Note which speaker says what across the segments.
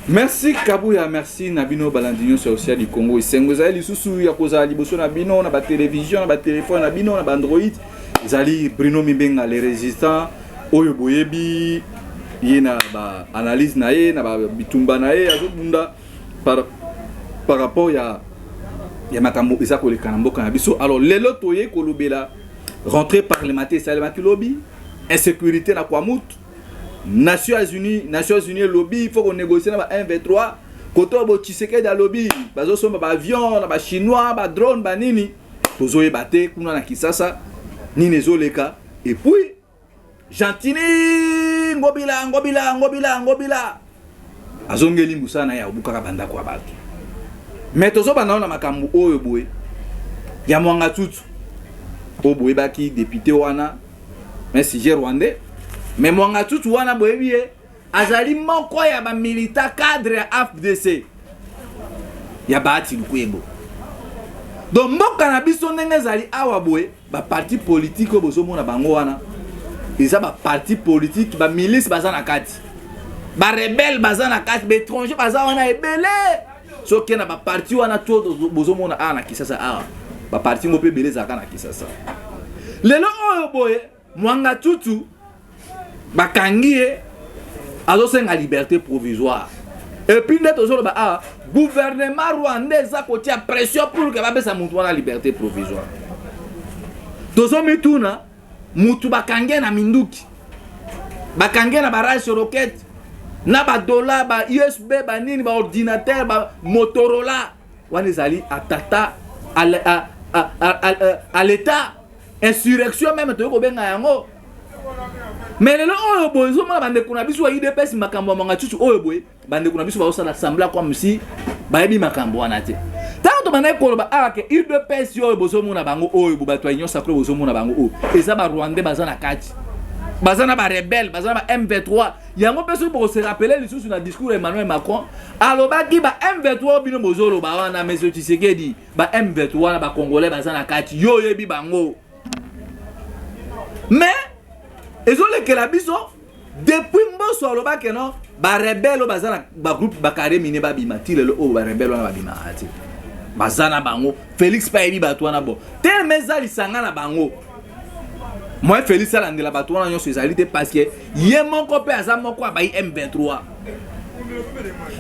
Speaker 1: Merci Kabouya, merci Nabino Balandino social du Congo. Sengozali susu ya kozali boso na bino na ba télévision na ba téléphone na bino na ba Android. Zali Bruno Mibenga les résistants oyo boyebi yena ba analyse na ye na ba bitumba na ye azobunda par rapport ya makambo eza kolekana mboka na biso. Alors lelo toye kolobela rentrée parlementaire salemaki lobby insécurité na kwa mutu Nations Unies lobby, il faut qu'on négocie dans 1v3. Koto bo Tshisekedi lobby, bazo somba ba avion, ba chinois, ba drone, ba nini. Tozo ebate kuna na Kisasa, nini zoleka. Et puis Gentini ngobila. Azongeli musana ya obukaka banda kwa bato. Mais tozo bana na makambu oyo boye. Ya mwanga tutu. Oboye baki député wana. Mais si j'ai rwandais mais mwanga tutu wana boyebiye azali moko ya ba milita cadre ya AFDC ya baati lukwebo. Donc mboka na biso ndenge zali awa boye ba parti politique bozo mona bango wana eza ba parti politique ba milice baza na kati ba rebelle baza na kati ba étranger baza wana ebele soki na ba parti wana to bozo mona ana Kisasa awa ba parti ngo pe belé zaka na Kisasa lelo oyo boye mwanga tutu bakangie azosenga liberté provisoire et puis net ozolo ba gouvernement rwandais a côté pression pour que babesa mutu na liberté provisoire tozo mituna mutu bakangie na minduki bakangie na barrage roquette na ba dollar ba USB ba nini ba ordinateur ba Motorola wana zali atata à l'état insurrection même to ko benga yango. Mais le oyo boy zo mala bande kuna biso IDPS makambo manga tutu oyo boy bande kuna biso ba osala assembler comme si ba yebi makambo wana te tanto to bande ko ba ke IDPS oyo bozo mona bango oyo bato ayinyo sakro bozo mona bango o eza ba Rwandais baza na kati baza na ba rebelle baza na ba M23 yango peso pour se rappeler les sous na discours Emmanuel Macron alobaki ba M23 bino bozo lo ba wana Monsieur Tshisekedi ba M23 na ba Congolais baza na kati yo yebi bango. Mais ezole ke la biso depuis mboso aloba ke non ba rebelle bazana ba groupe bakare mine ba bimatile le o ba rebelle na ba bimati bazana bango Félix Payebi batwana bo tel mezali sanga na bango moi Félix alandela batwana nyo socialité parce que ye moko pe aza moko abai M23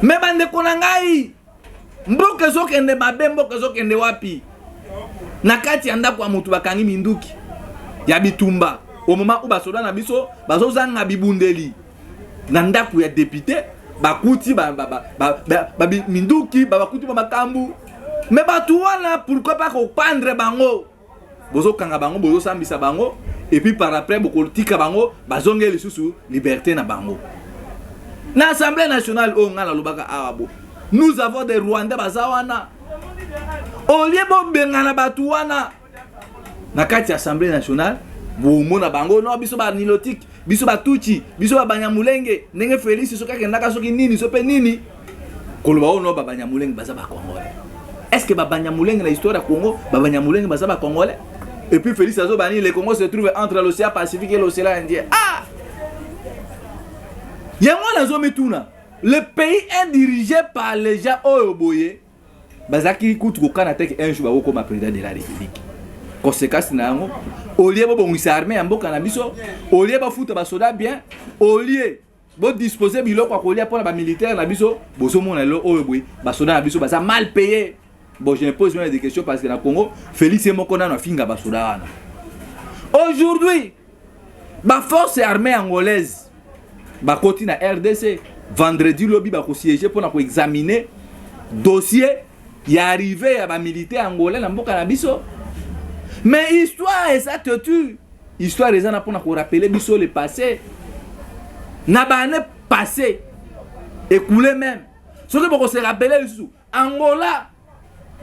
Speaker 1: mais bande konangai mboke zokende babe mboke zokende wapi na kati anda kwa mutu bakangi minduki ya bitumba au moment où basoda na biso bazozanga bibundeli na ndaku ya député bakuti minduki bakuti makambu mais batu wana pourquoi pas ko prendre bango bozo kanga bango bozo sambisa bango et puis par après boko tika bango bazongeli susu liberté na bango na Assemblée nationale o ngala lobaka arabo nous avons des Rwandais bazawana au lieu bo bengana batu wana na kati Assemblée nationale bomona bango no biso ba nilotique biso ba tuchi biso ba banyamulenge ndenge Félix soka kendaka soki nini sope nini koloba ono ba banyamulenge baza ba Congolais. Est-ce que ba banyamulenge na histoire ya Congo ba banyamulenge baza ba Congolais? Et puis Félix azo bani le Congo se trouve entre l'océan Pacifique et l'océan Indien. Ah! Yango na zo metuna. Le pays est dirigé par les gens oyoboye bazaki kutu ko kana tek un jour ba ko ma président de la République. Conséquence na yango au lieu bo bongisa armée en mboka na biso au lieu ba futa ba soda bien au lieu bo disposer biloko ko lieu pour ba militaire na biso bozo mona lo oyo boy ba soda na biso ba mal payé. Bon je me pose des questions parce que na Congo Félix moko na finga ba soda wana aujourd'hui ba force armée angolaise ba koti na RDC vendredi lobby ba ko siéger pour na ko examiner dossier ya arrivé ya ba militaire angolais na mboka na biso. Mais histoire et ça te tue. Histoire et ça n'a pas pour rappeler biso le passé. N'a pas année passé. Écoulé même. Ce que pour se rappeler le sous. Angola.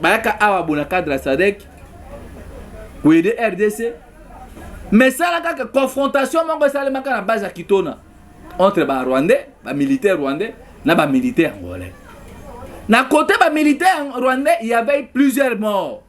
Speaker 1: Bayaka awa bona cadre Sadek. Ou aider RDC. Mais ça là que confrontation mongo ça le maka na base à Kitona. Entre ba Rwandais, ba militaire rwandais, na ba militaire angolais. Na côté ba militaire rwandais, il y avait plusieurs morts.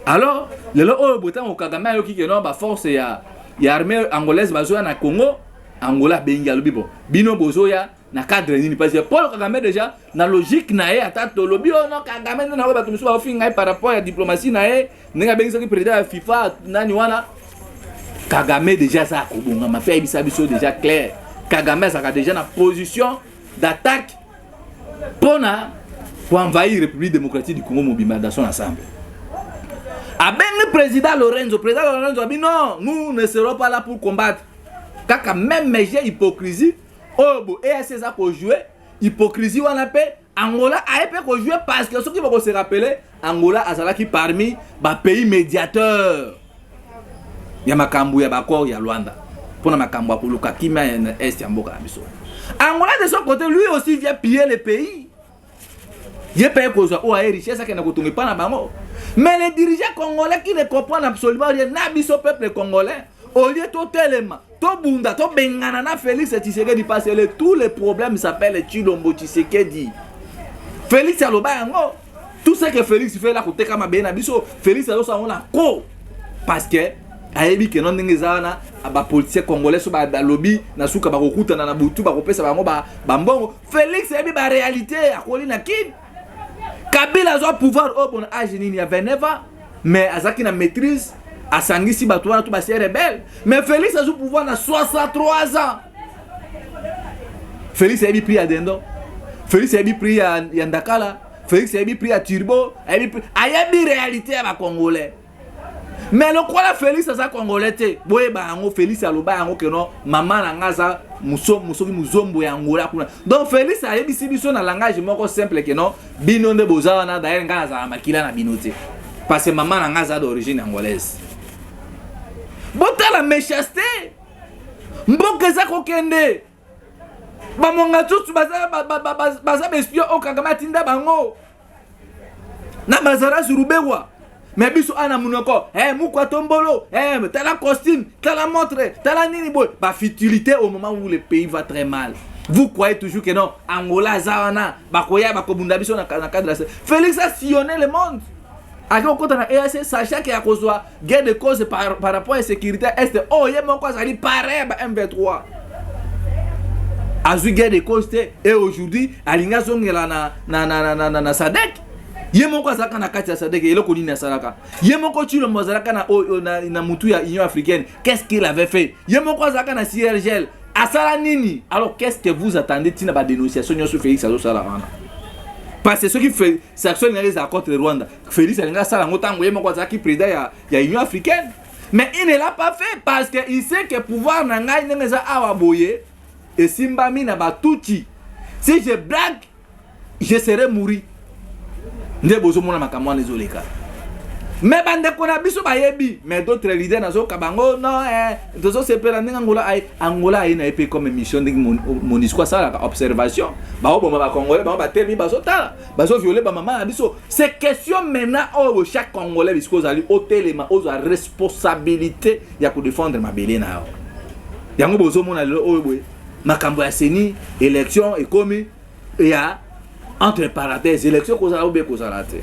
Speaker 1: Alors, le lo botan au Kagame yo ki non ba force ya armée angolaise bazoya na Congo, Angola bengi alobi bon. Bino bozoya na cadre nini parce que Paul Kagame déjà na logique na ye ata to lobby non Kagame na ba tumiso ba finga par rapport à diplomatie na ye nga bengi soki président ya FIFA nani wana Kagame déjà ça ko bonga ma fait biso déjà clair Kagame ça a déjà na position d'attaque pour envahir la République démocratique du Congo mobima dans son ensemble. Le président Lorenzo a dit non, nous ne serons pas là pour combattre. Car même j'ai hypocrisie, et c'est ça qu'on joue, hypocrisie on appelle Angola a pu jouer parce que ceux qui vont se rappeler, Angola a qui parmi les pays médiateurs. Il y a Makambu, il y a Bakor, il y a Luanda. Pour Makambu, pour le Kakima, il y a Est, il y a Mboka. Angola de son côté, lui aussi vient piller les pays. Il paye pour ça, a richesse qui n'a pas na bango. Mais les dirigeants congolais qui ne comprennent absolument rien, n'abissent peuple congolais. Au lieu de tout élément, tout bunda, tout benganana, Félix Tshisekedi parce que tous les problèmes s'appellent Tshilombo Tshisekedi. Félix Alobango, tout ce que Félix fait là, côté comme bien abisso, Félix Alobango on a quoi? Parce que ayebi que non ngezana aba politicien congolais so ba lobby na suka ba kokuta na butu ba kopesa bango ba mbongo. Félix ayebi ba réalité akoli na kin. Kabila zo pouvoir au bon âge nini ya 29 ans mais azaki na maîtrise asangisi bato wana to ba rebelle mais Félix a pouvoir na 63 ans. Félix ayebi pris à Dendo. Félix ayebi pris à Ndakala. Félix ayebi pris à Turbo. Ayebi réalité ya ba congolais. Mais le quoi la Félix ça congolais te boye ba ngo Félix aloba ngo que non maman na ngaza musoki muzombo ya Angola kuna. Donc Félix a yebisi biso na langage moko simple que non bino nde bozala na d'ailleurs ngaza makila na binote parce que maman na ngaza d'origine angolaise. Bota la méchanceté mboka za kokende ba monga tutu baza espion o Kagame tinda bango na bazara surubewa. Mais biso ana munoko mukwa tombolo tala costume tala montre tala nini boy ba futilité au moment où le pays va très mal. Vous croyez toujours que non Angola zawana bakoya bakobunda biso na cadre de la Félix a sillonné le monde. Ako kota na EAC sachant qu'il y a kozwa guerre de cause par rapport à la sécurité est yemoko azali pareil ba M23. Azu guerre de cause et aujourd'hui alinga zongela na SADC. Yemoko azaka na kati ya SADC eloko nini asalaka yemoko tshilo mozalaka na mutu ya Union africaine qu'est-ce qu'il avait fait yemoko azaka na CIRGL asala nini alors qu'est-ce que vous attendez tina ba dénonciation sur Félix azosala wana parce que ce qui fait sanction les accords de Rwanda Félix alinga sala ngotango yemoko azaki président ya Union africaine mais il ne l'a pas fait parce que il sait que pouvoir na ngai nengeza awa boye et simbami na batuti si je blague je serai mourir. Nde bozo mona makamwa nezoleka mais bande kona biso bayebi mais d'autres leaders nazo kabango non dozo sepela ndinga Angola ay na épée comme mission de MONUSCO ça la observation ba oboma ba congolais ba temi bazo tala bazo violer ba maman biso c'est question maintenant au chaque congolais biso zali otelema ozo responsabilité ya ko défendre mabele na yango bozo mona le oboy makambo ya seni élection ekomi ya entre parenthèses, élection qu'on a ou bien qu'on a raté.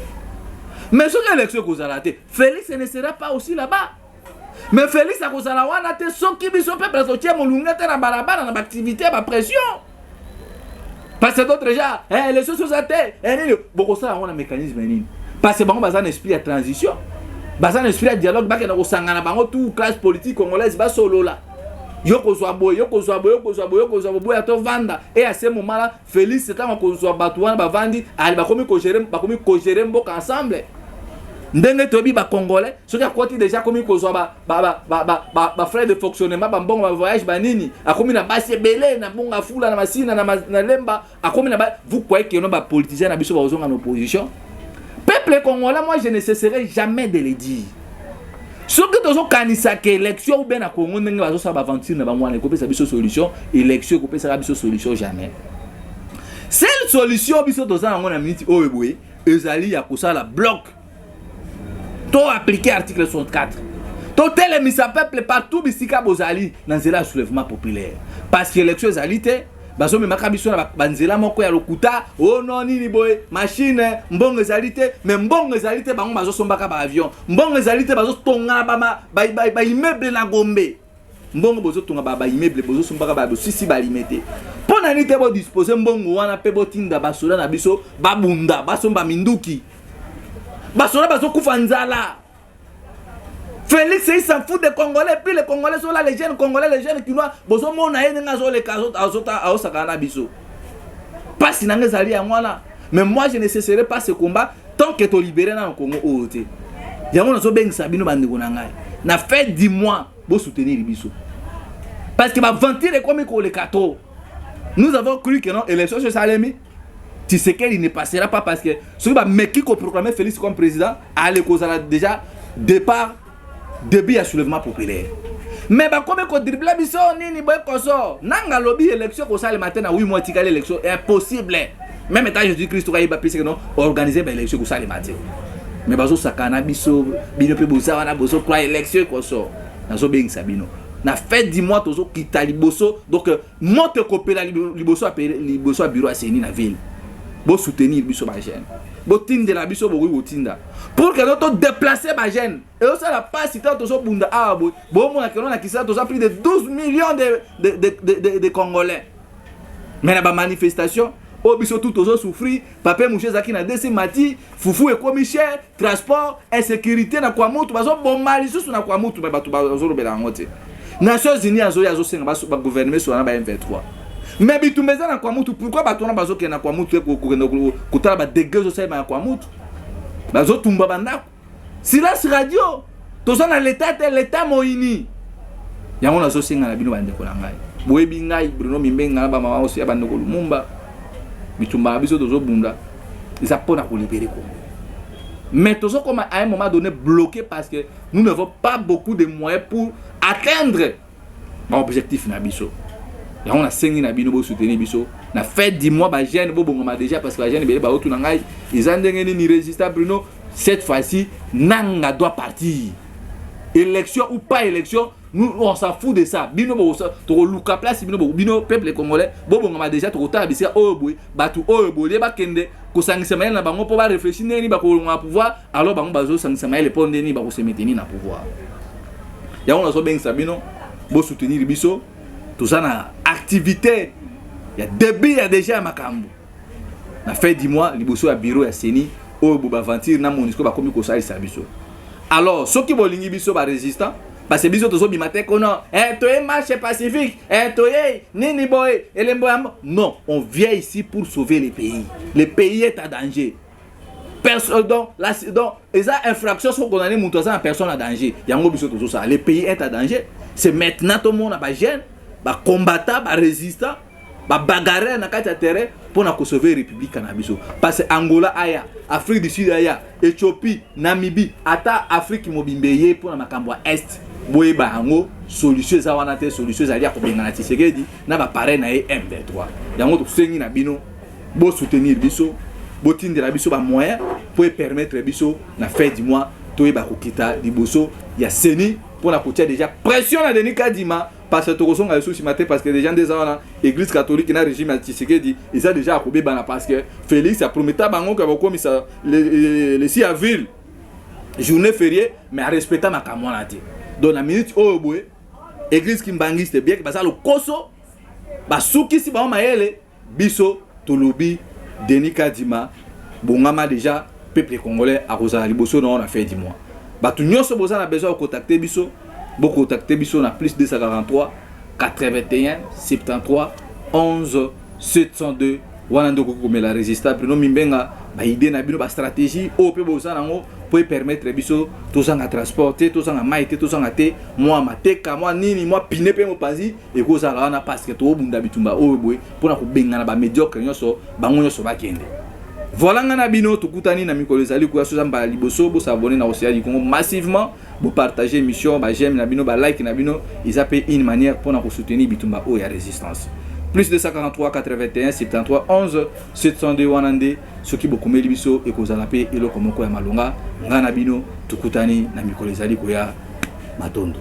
Speaker 1: Mais sur l'élection qu'on a raté, Félix ne sera pas aussi là-bas. Mais Félix a causé la wana te so qui biso peuple sortir mon lungete na barabara na activité ba pression. Parce que d'autres gens, les choses sont athées, beaucoup ça on a mécanisme nini. Parce que bango bazan esprit de transition. Bazan esprit de dialogue ba ke na ko sangana bango tout classe politique congolaise ba solo là. Yoko Zwaboy à to vanda et à ce moment là Félix c'est un ko zwa batouana ba vandi ali ba komi ko gérer mboka ensemble ndenge tobi ba congolais ce qui a côté déjà komi ko zwa ba frais de fonctionnement ba mbongo ba voyage ba nini akomi na basi belé na bonga fula na masina na lemba akomi na ba vous croyez que non ba politicien na biso ba ozonga en opposition peuple congolais moi je ne cesserai jamais de le dire. Ce que nous avons kanisa que élection ou bien à Congo n'engue bazo sa aventure na bamwana ko pesa biso solution élection ko pesa biso solution jamais. Seule solution biso toza na ngona minute o eboye ezali ya kosala bloc. To appliquer article 64. To telemisa peuple partout bisika bozali na nzela soulèvement populaire parce que élection ezali te bazo me makabiso na banzela moko ya lokuta oh non nini boy machine mbongo ezalité mais mbongo ezalité bango bazo sombaka ba avion mbongo ezalité bazo tonga ba immeuble na Gombe mbongo bozo tonga ba immeuble bozo sombaka ba sisi ba limité pona nani te bo disposer mbongo wana pe bo tinda basoda na biso babunda basomba minduki basoda baso kufa nzala. Félix il s'en fout des Congolais, puis les Congolais sont là, les jeunes Congolais, les jeunes qui noient boso mona ye nga zo les casos à osakana biso. Pas si nanga zali ya mwana. Mais moi je ne cesserai pas ce combat tant que tu libéré dans le Congo OT. Yango nazo beng sabino bandeko na ngai. Na fait 10 mois bo soutenir biso. Parce que va vantir comme ko le kato. Nous avons cru que non élection sur Salemi. Tu sais qu'il ne passera pas parce que celui qui va proclamer Félix comme président allait causer déjà départ début à soulèvement populaire. Mais bah comme ko dribble biso nini boy koso nanga lobby élection ko sale matin na 8 mois tikale élection impossible. Même état Jésus-Christ ko ba pise que non organiser ba élection ko sale matin. Mais bazo sakana biso bino pe bosa wana boso kwa élection koso. Nazo beng sabino. Na fait 10 mois tozo kita liboso donc monte kopela liboso appeler liboso bureau à Seni na ville. Bo soutenir biso ba jeune. Bo tinda la biso bo wi tinda. Pour que notre déplacer ma gêne. Et aussi la passe tant tozo bunda ah bo mona que non na kisa tozo plus de 12 millions de Congolais. Mais na ba manifestation o biso tout tozo souffrir papa mouche zaki na desi mati fufu e komi cher transport insécurité na kwa mutu bazo bomali susu na kwa mutu ba tu bazo robela ngote. Nations Unies azo senga ba gouvernement sur na ba M23. Mais bitumeza na kwa mutu pourquoi batona bazo ke na kwa mutu ko tala ba dégueu zo na kwa mutu. Bazo tumba bandako. Silence radio. Toza na l'état moini. Yango nazo senga na bino bandeko na ngai. Boyebi ngai Bruno Mimbenga ba mama osi abandeko Lumumba. Bitumba biso tozo bunda. Ils apprennent à libérer Congo. Mais tozo comme à un moment donné bloqué parce que nous n'avons pas beaucoup de moyens pour atteindre l'objectif na biso. Ya on a sengi na bino bo soutenir biso na fait 10 mois ba jeune bo bongoma déjà parce que la jeune bele ba otu na ngai ils ont ndengeni ni résistant Bruno cette fois-ci nanga doit partir. Élection ou pas élection nous on s'en fout de ça. Bino bo to luka place bino peuple congolais bo bongoma déjà to ta bisia oboy batu oboy ba kende ko sangisa na bango po ba réfléchir ni ba ko nga pouvoir alors bango bazo sangisa le pondé ni ba ko se maintenir na pouvoir. Ya on a so beng sabino bo soutenir biso tout ça na activité. Il y a début, il y a déjà makambo. Na fait 10 mois, liboso à bureau à Seni, au boba ventir na monisco ba komi ko sali sabiso. Alors, ceux qui bolingi biso ba résistant, parce que biso tozo bimate kono, toye marche pacifique, toye nini boy, non, on vient ici pour sauver le pays. Le pays est en danger. Personne donc les infractions sont condamnées montosa en personne en danger. Yango biso tozo ça, le pays est en danger. C'est maintenant tout le monde ba jeune, ba combattant, ba résistant. Ba bagarre na kati ya terrain pour na sauver la République Canabiso parce que Angola aya Afrique du Sud aya Éthiopie Namibie ata Afrique mobimbeye pour na makambo est boye ba hango solution za wana te solution za lia ko benga na Tshisekedi na ba pare na M23 yango to sengi na bino bo soutenir biso bo tindela biso ba moyen pour permettre biso na fin du mois to ba ko kita liboso ya Seni pour na kotia déjà pression na Denis Kadima. Parce que Toroson a reçu ce matin parce que les gens des ans l'église catholique n'a régime à Tshisekedi ils ont déjà accobé parce que Félix a promis à Bango que comme ça le 6 avril journée fériée mais à respecter ma camonate donc la minute oh boy église Kimbangi c'était bien que ça le koso ba souki si ba maele biso tolobi Denis Kadima bongama déjà peuple congolais à Rosa Liboso on a fait 10 mois ba tout nyonso boza na besoin de contacter biso. Beaucoup contacté biso na plus 243 81 73 11 702 wana ndoko comme la résistance Bruno Mimbenga ba idée na bino ba stratégie au pe boza nango pour permettre biso to sanga transporter to sanga maite to sanga te moi mateka moi nini moi pine pe mo pazi e ko za wana parce que to bunda bitumba o boy pour na ko benga na ba médiocre nyoso bango nyoso ba kende. Voilà ngana bino tukutani na mikolo ezali ko yaso zamba liboso bo s'abonner na Océan du Congo massivement bo partager émission ba j'aime na bino ba like na bino ils appellent une manière pour na soutenir bitumba o ya résistance plus de 143 81 73 11 702 wanande soki bokomeli biso ekozala pe eloko moko ya malonga ngana bino tukutani na mikolo ezali ko ya matondo.